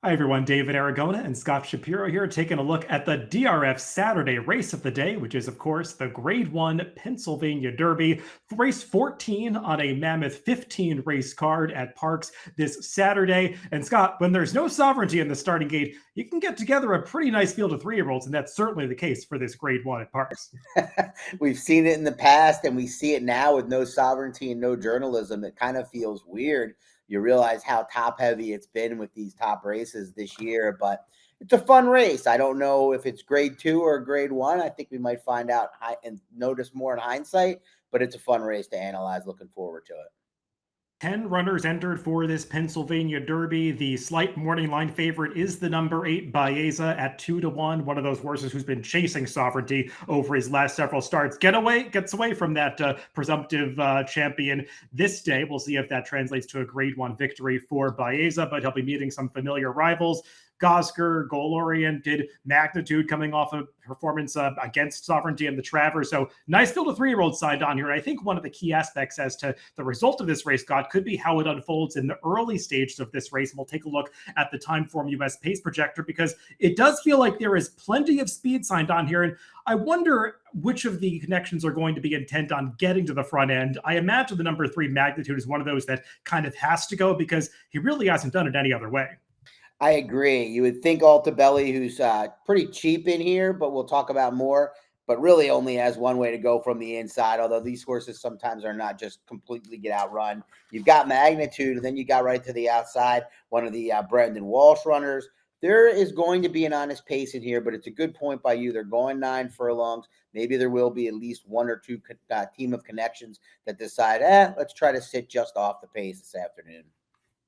Hi everyone, David Aragona and Scott Shapiro here, taking a look at the DRF Saturday race of the day, which is, of course, the Grade 1 Pennsylvania Derby. Race 14 on a mammoth 15 race card at Parx this Saturday. And Scott, when there's no sovereignty in the starting gate, you can get together a pretty nice field of three-year-olds, and that's certainly the case for this Grade 1 at Parx. We've seen it in the past, and we see it now with no sovereignty and no journalism. It kind of feels weird. You realize how top heavy it's been with these top races this year, but it's a fun race. I don't know if it's grade 2 or grade 1. I think we might find out and notice more in hindsight, but it's a fun race to analyze. Looking forward to it. 10 runners entered for this Pennsylvania Derby. The slight morning line favorite is the number 8 Baeza at 2-1. One of those horses who's been chasing sovereignty over his last several starts. Gets away from that presumptive champion this day. We'll see if that translates to a Grade 1 victory for Baeza, but he'll be meeting some familiar rivals. Gosger, goal-oriented, Magnitude coming off a performance against Sovereignty and the Travers. So nice field of three-year-olds signed on here. And I think one of the key aspects as to the result of this race, Scott, could be how it unfolds in the early stages of this race. And we'll take a look at the Timeform US pace projector because it does feel like there is plenty of speed signed on here. And I wonder which of the connections are going to be intent on getting to the front end. I imagine the number 3 Magnitude is one of those that kind of has to go because he really hasn't done it any other way. I agree. You would think Altabelli, who's pretty cheap in here, but we'll talk about more, but really only has one way to go from the inside, although these horses sometimes are not just completely get outrun. You've got Magnitude, and then you got right to the outside, one of the Brendan Walsh runners. There is going to be an honest pace in here, but it's a good point by you. They're going 9 furlongs. Maybe there will be at least one or two team of connections that decide, let's try to sit just off the pace this afternoon.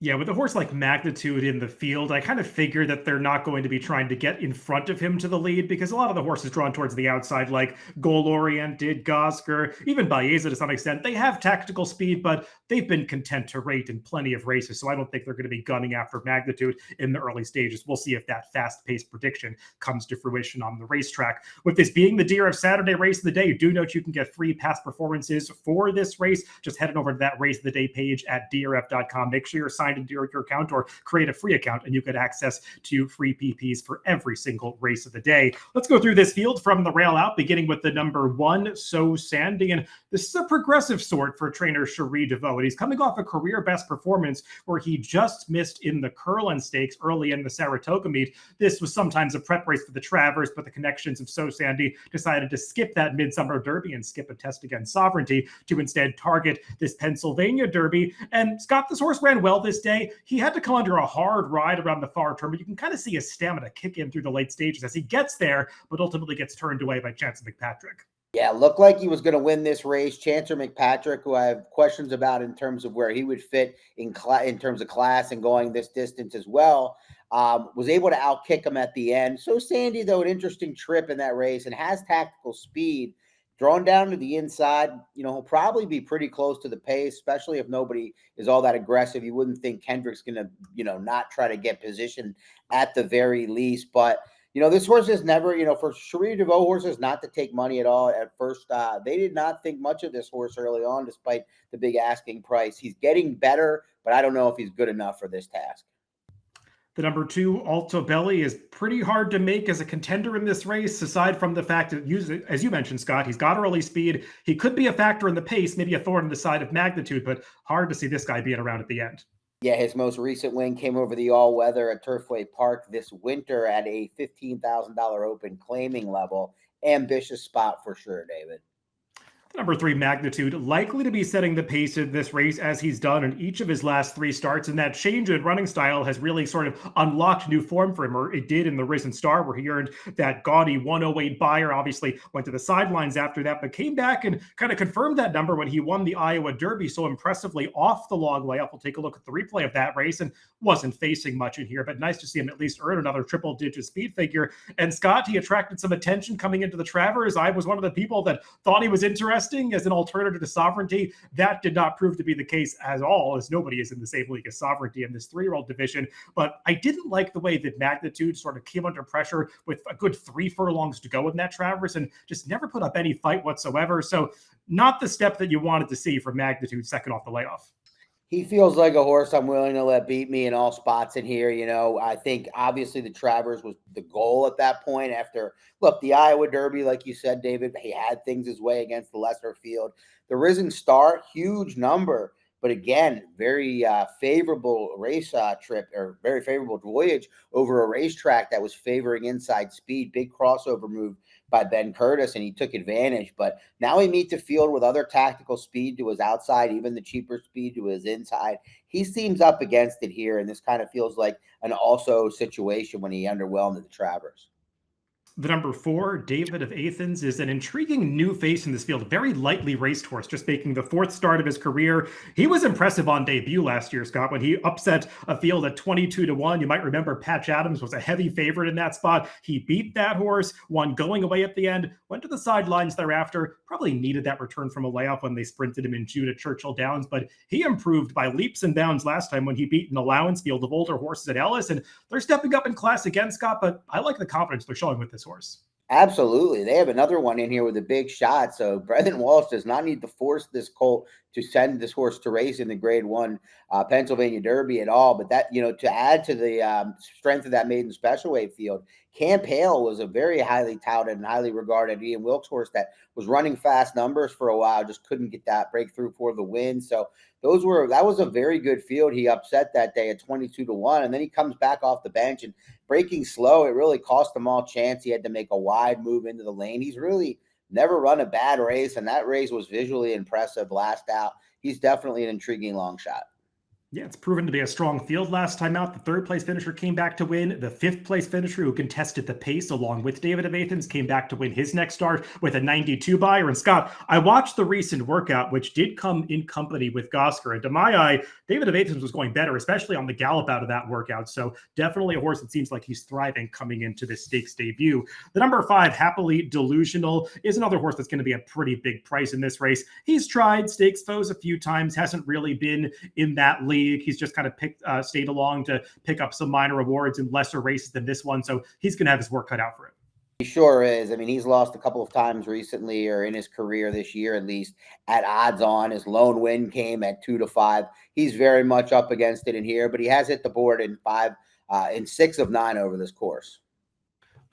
Yeah, with a horse like Magnitude in the field, I kind of figure that they're not going to be trying to get in front of him to the lead because a lot of the horses drawn towards the outside, like goal-oriented, Gosger, even Baeza to some extent, they have tactical speed, but they've been content to rate in plenty of races. So I don't think they're going to be gunning after Magnitude in the early stages. We'll see if that fast-paced prediction comes to fruition on the racetrack. With this being the DRF Saturday race of the day, do note you can get free past performances for this race. Just heading over to that race of the day page at DRF.com. Make sure you're signed into your account or create a free account and you get access to free PPs for every single race of the day. Let's go through this field from the rail out, beginning with the number 1, So Sandy. And this is a progressive sort for trainer Cherie DeVoe. And he's coming off a career best performance where he just missed in the Curlin Stakes early in the Saratoga meet. This was sometimes a prep race for the Travers, but the connections of So Sandy decided to skip that Midsummer Derby and skip a test against Sovereignty to instead target this Pennsylvania Derby. And Scott, this horse ran well this day. He had to come under a hard ride around the far turn, but you can kind of see his stamina kick in through the late stages as he gets there, but ultimately gets turned away by Chancer McPatrick. Yeah, looked like he was going to win this race. Chancer McPatrick, who I have questions about in terms of where he would fit in terms of class and going this distance as well, was able to outkick him at the end. So Sandy, though, an interesting trip in that race and has tactical speed. Drawn down to the inside, he'll probably be pretty close to the pace, especially if nobody is all that aggressive. You wouldn't think Kendrick's going to, not try to get position at the very least. But, this horse is never, for Cherie DeVoe horses not to take money at all at first. They did not think much of this horse early on, despite the big asking price. He's getting better, but I don't know if he's good enough for this task. The number 2, Altabelli, is pretty hard to make as a contender in this race, aside from the fact that, as you mentioned, Scott, he's got early speed. He could be a factor in the pace, maybe a thorn in the side of Magnitude, but hard to see this guy being around at the end. Yeah, his most recent win came over the all-weather at Turfway Park this winter at a $15,000 open claiming level. Ambitious spot for sure, David. Number 3, Magnitude, likely to be setting the pace in this race as he's done in each of his last 3 starts. And that change in running style has really sort of unlocked new form for him, or it did in the Risen Star, where he earned that gaudy 108 buyer. Obviously went to the sidelines after that, but came back and kind of confirmed that number when he won the Iowa Derby so impressively off the long way up. We'll take a look at the replay of that race and wasn't facing much in here, but nice to see him at least earn another triple-digit speed figure. And Scott, he attracted some attention coming into the Travers. I was one of the people that thought he was interested as an alternative to Sovereignty. That did not prove to be the case at all, as nobody is in the same league as Sovereignty in this 3-year-old division. But I didn't like the way that Magnitude sort of came under pressure with a good 3 furlongs to go in that Travers and just never put up any fight whatsoever. So not the step that you wanted to see from Magnitude second off the layoff. He feels like a horse I'm willing to let beat me in all spots in here. You know, I think obviously the Travers was the goal at that point. After, look, the Iowa Derby, like you said, David, he had things his way against the lesser field. The Risen Star, huge number, but again, very favorable race trip, or very favorable voyage over a racetrack that was favoring inside speed. Big crossover move by Ben Curtis, and he took advantage. But now he meets a field with other tactical speed to his outside, even the cheaper speed to his inside. He seems up against it here, and this kind of feels like an also situation when he underwhelmed at the Travers. The number 4, David of Athens, is an intriguing new face in this field. Very lightly raced horse, just making the 4th start of his career. He was impressive on debut last year, Scott, when he upset a field at 22-1. You might remember Patch Adams was a heavy favorite in that spot. He beat that horse, won going away at the end, went to the sidelines thereafter. Probably needed that return from a layoff when they sprinted him in June at Churchill Downs, but he improved by leaps and bounds last time when he beat an allowance field of older horses at Ellis, and they're stepping up in class again, Scott, but I like the confidence they're showing with this horse. Absolutely. They have another one in here with a big shot. So Brendan Walsh does not need to force this colt to send this horse to race in the Grade 1 Pennsylvania Derby at all. But that, you know, to add to the strength of that maiden special weight field, Camp Hale was a very highly touted and highly regarded Ian Wilkes horse that was running fast numbers for a while, just couldn't get that breakthrough for the win. So that was a very good field. He upset that day at 22-1, and then he comes back off the bench and breaking slow. It really cost him all chance. He had to make a wide move into the lane. He's really never run a bad race, and that race was visually impressive last out. He's definitely an intriguing long shot. Yeah, it's proven to be a strong field last time out. The 3rd place finisher came back to win. The 5th place finisher, who contested the pace along with David of Athens, came back to win his next start with a 92 buyer. And Scott, I watched the recent workout, which did come in company with Gosker. And to my eye, David of Athens was going better, especially on the gallop out of that workout. So definitely a horse that seems like he's thriving coming into this stakes debut. The number 5, Happily Delusional, is another horse that's going to be a pretty big price in this race. He's tried stakes foes a few times, hasn't really been in that league. He's just kind of stayed along to pick up some minor awards in lesser races than this one. So he's going to have his work cut out for him. He sure is. I mean, he's lost a couple of times recently, or in his career this year at least, at odds on. His lone win came at 2-5. He's very much up against it in here, but he has hit the board in 6 of 9 over this course.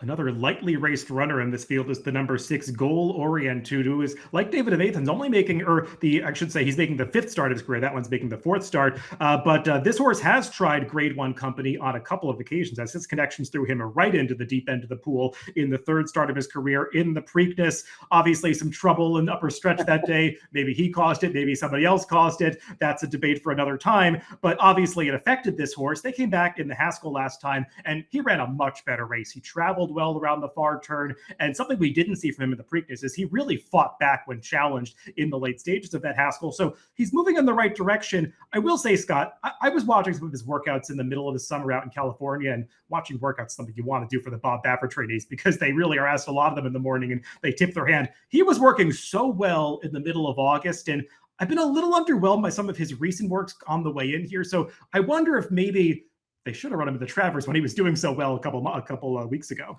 Another lightly raced runner in this field is the number 6, Goal Oriented, who is like David of Athens, only making, he's making the 5th start of his career. That one's making the 4th start. But this horse has tried Grade 1 company on a couple of occasions, as his connections threw him right into the deep end of the pool in the 3rd start of his career in the Preakness. Obviously, some trouble in the upper stretch that day. Maybe he caused it. Maybe somebody else caused it. That's a debate for another time. But obviously, it affected this horse. They came back in the Haskell last time, and he ran a much better race. He traveled well around the far turn, and something we didn't see from him in the Preakness is he really fought back when challenged in the late stages of that Haskell. So he's moving in the right direction. I will say, Scott, I was watching some of his workouts in the middle of the summer out in California, and watching workouts is something you want to do for the Bob Baffert trainees, because they really are asked a lot of them in the morning and they tip their hand. He was working so well in the middle of August, and I've been a little underwhelmed by some of his recent works on the way in here. So I wonder if maybe they should have run him in the Travers when he was doing so well a couple weeks ago.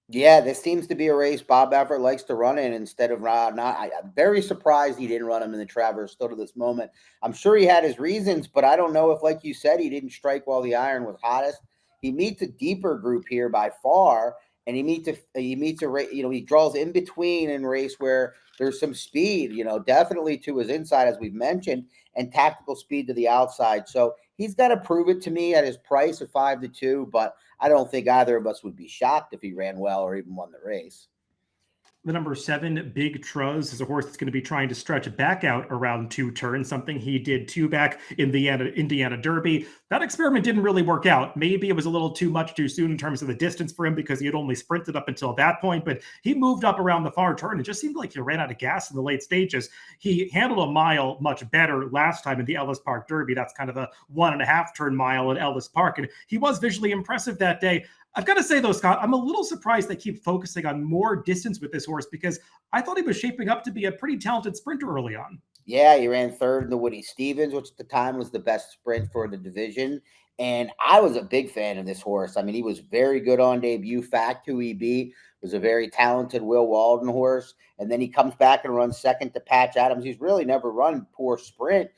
Yeah, this seems to be a race Bob Baffert likes to run in instead of I'm very surprised he didn't run him in the Travers still to this moment. I'm sure he had his reasons, but I don't know if, like you said, he didn't strike while the iron was hottest. He meets a deeper group here by far, and he draws in between in race where there's some speed, definitely to his inside, as we've mentioned, and tactical speed to the outside. So he's got to prove it to me at his price of 5-2, but I don't think either of us would be shocked if he ran well or even won the race. The number 7, Big Truz, is a horse that's going to be trying to stretch back out around 2 turns, something he did too back in the Indiana Derby. That experiment didn't really work out. Maybe it was a little too much too soon in terms of the distance for him, because he had only sprinted up until that point, but he moved up around the far turn. It just seemed like he ran out of gas in the late stages. He handled a mile much better last time in the Ellis Park Derby. That's kind of a 1.5 turn mile at Ellis Park, and he was visually impressive that day. I've got to say, though, Scott, I'm a little surprised they keep focusing on more distance with this horse, because I thought he was shaping up to be a pretty talented sprinter early on. Yeah, he ran 3rd in the Woody Stevens, which at the time was the best sprint for the division. And I was a big fan of this horse. I mean, he was very good on debut. Fact, who he beat was a very talented Will Walden horse. And then he comes back and runs 2nd to Patch Adams. He's really never run poor sprint.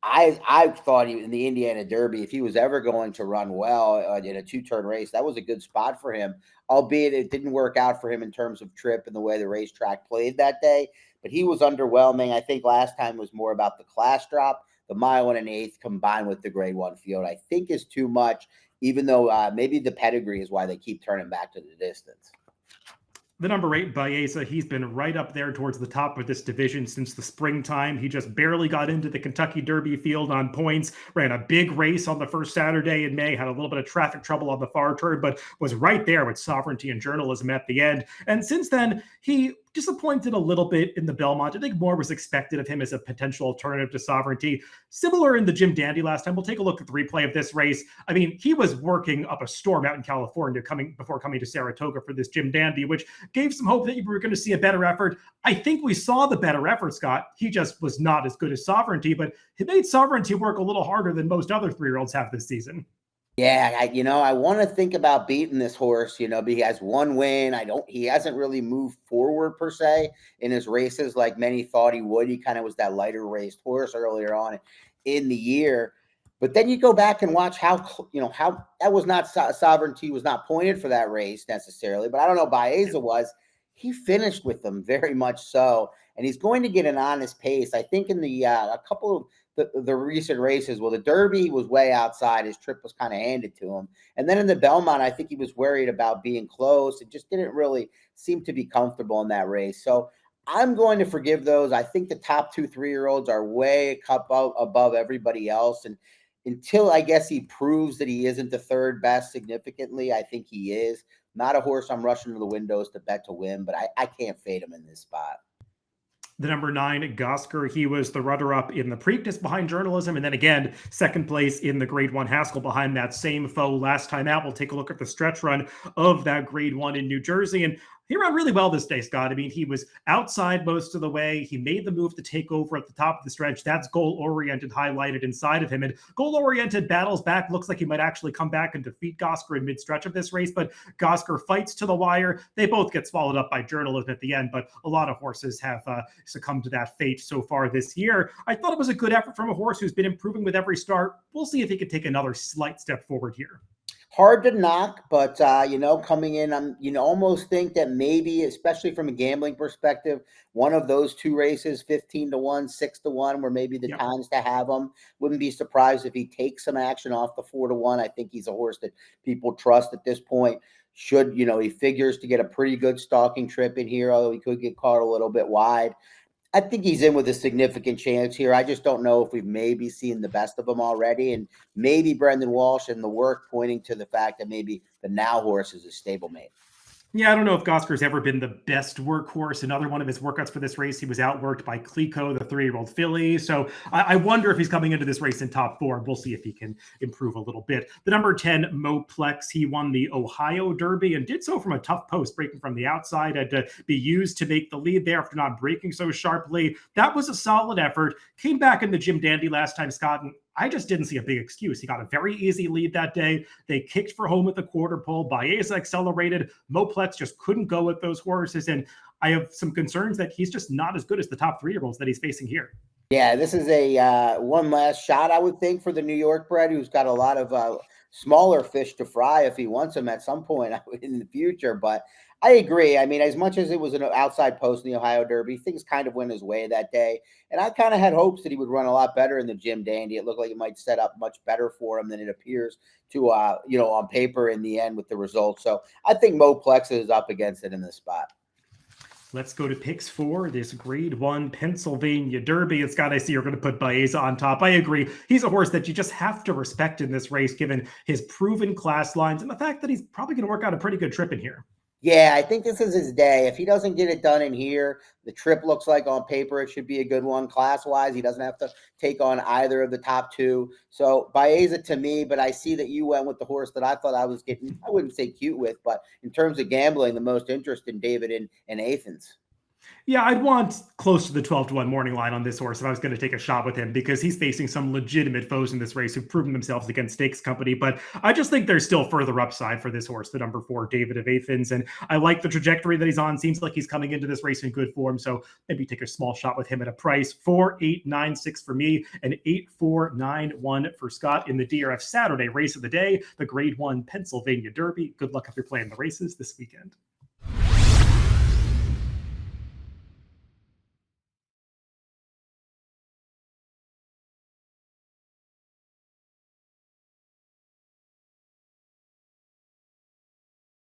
I thought in the Indiana Derby, if he was ever going to run well in a 2-turn race, that was a good spot for him. Albeit it didn't work out for him in terms of trip and the way the racetrack played that day. But he was underwhelming. I think last time was more about the class drop. The mile and an eighth combined with the Grade 1 field, I think is too much. Even though maybe the pedigree is why they keep turning back to the distance. The number 8, Baeza, he's been right up there towards the top of this division since the springtime. He just barely got into the Kentucky Derby field on points, ran a big race on the first Saturday in May, had a little bit of traffic trouble on the far turn, but was right there with Sovereignty and Journalism at the end. And since then, he disappointed a little bit in the Belmont. I think more was expected of him as a potential alternative to Sovereignty. Similar in the Jim Dandy last time. We'll take a look at the replay of this race. I mean, he was working up a storm out in California before coming to Saratoga for this Jim Dandy, which gave some hope that you were going to see a better effort. I think we saw the better effort, Scott. He just was not as good as Sovereignty, but he made Sovereignty work a little harder than most other 3-year-olds have this season. Yeah, I want to think about beating this horse, but he has one win. He hasn't really moved forward per se in his races like many thought he would. He kind of was that lighter raced horse earlier on in the year. But then you go back and watch how that was not Sovereignty was not pointed for that race necessarily. But I don't know, Baeza was. He finished with them very much so. And he's going to get an honest pace. I think in the a couple of the recent races, well, the Derby he was way outside. His trip was kind of handed to him. And then in the Belmont, I think he was worried about being close. It just didn't really seem to be comfortable in that race. So I'm going to forgive those. I think the top 2 3-year-olds are way above everybody else. And until I guess he proves that he isn't the third best significantly, I think he is. Not a horse I'm rushing to the windows to bet to win, but I can't fade him in this spot. The number 9, Gosker, he was the runner-up in the Preakness behind Journalism, and then again, second place in the Grade 1 Haskell behind that same foe last time out. We'll take a look at the stretch run of that Grade 1 in New Jersey, and he ran really well this day, Scott. I mean, he was outside most of the way. He made the move to take over at the top of the stretch. That's goal-oriented highlighted inside of him. And goal-oriented battles back. Looks like he might actually come back and defeat Gosker in mid-stretch of this race. But Gosker fights to the wire. They both get swallowed up by Journalism at the end. But a lot of horses have succumbed to that fate so far this year. I thought it was a good effort from a horse who's been improving with every start. We'll see if he can take another slight step forward here. Hard to knock, but coming in, I'm almost think that maybe, especially from a gambling perspective, one of those 2 races, 15-1, 6-1, were maybe the times to have him. Wouldn't be surprised if he takes some action off the 4-1. I think he's a horse that people trust at this point. He figures to get a pretty good stalking trip in here, although he could get caught a little bit wide. I think he's in with a significant chance here. I just don't know if we've maybe seen the best of him already. And maybe Brendan Walsh and the work pointing to the fact that maybe the Now horse is a stablemate. Yeah, I don't know if Gosker's ever been the best workhorse. Another one of his workouts for this race, he was outworked by Clico, the 3-year-old filly. So I wonder if he's coming into this race in top 4. We'll see if he can improve a little bit. The number 10, Moplex, he won the Ohio Derby and did so from a tough post, breaking from the outside. Had to be used to make the lead there after not breaking so sharply. That was a solid effort. Came back in the Jim Dandy last time, Scott, and I just didn't see a big excuse. He got a very easy lead that day. They kicked for home at the quarter pole. Baeza accelerated. Moplex just couldn't go with those horses. And I have some concerns that he's just not as good as the top 3-year-olds that he's facing here. Yeah, this is a one last shot, I would think, for the New York bred, who's got a lot of smaller fish to fry if he wants them at some point in the future. But I agree. I mean, as much as it was an outside post in the Ohio Derby, things kind of went his way that day. And I kind of had hopes that he would run a lot better in the Jim Dandy. It looked like it might set up much better for him than it appears to, on paper in the end with the results. So I think Moplex is up against it in this spot. Let's go to picks for this Grade 1 Pennsylvania Derby. And Scott, I see you're going to put Baeza on top. I agree. He's a horse that you just have to respect in this race, given his proven class lines and the fact that he's probably going to work out a pretty good trip in here. Yeah, I think this is his day. If he doesn't get it done in here, the trip looks like on paper it should be a good one class-wise. He doesn't have to take on either of the top 2. So Baeza to me, but I see that you went with the horse that I thought I was getting, I wouldn't say cute with, but in terms of gambling, the most interest in David and Athens. Yeah, I'd want close to the 12-1 morning line on this horse if I was going to take a shot with him, because he's facing some legitimate foes in this race who've proven themselves against Stakes Company. But I just think there's still further upside for this horse, the number 4, David of Athens. And I like the trajectory that he's on. Seems like he's coming into this race in good form. So maybe take a small shot with him at a price 4,896 for me and 8,491 for Scott in the DRF Saturday race of the day, the Grade 1 Pennsylvania Derby. Good luck if you're playing the races this weekend.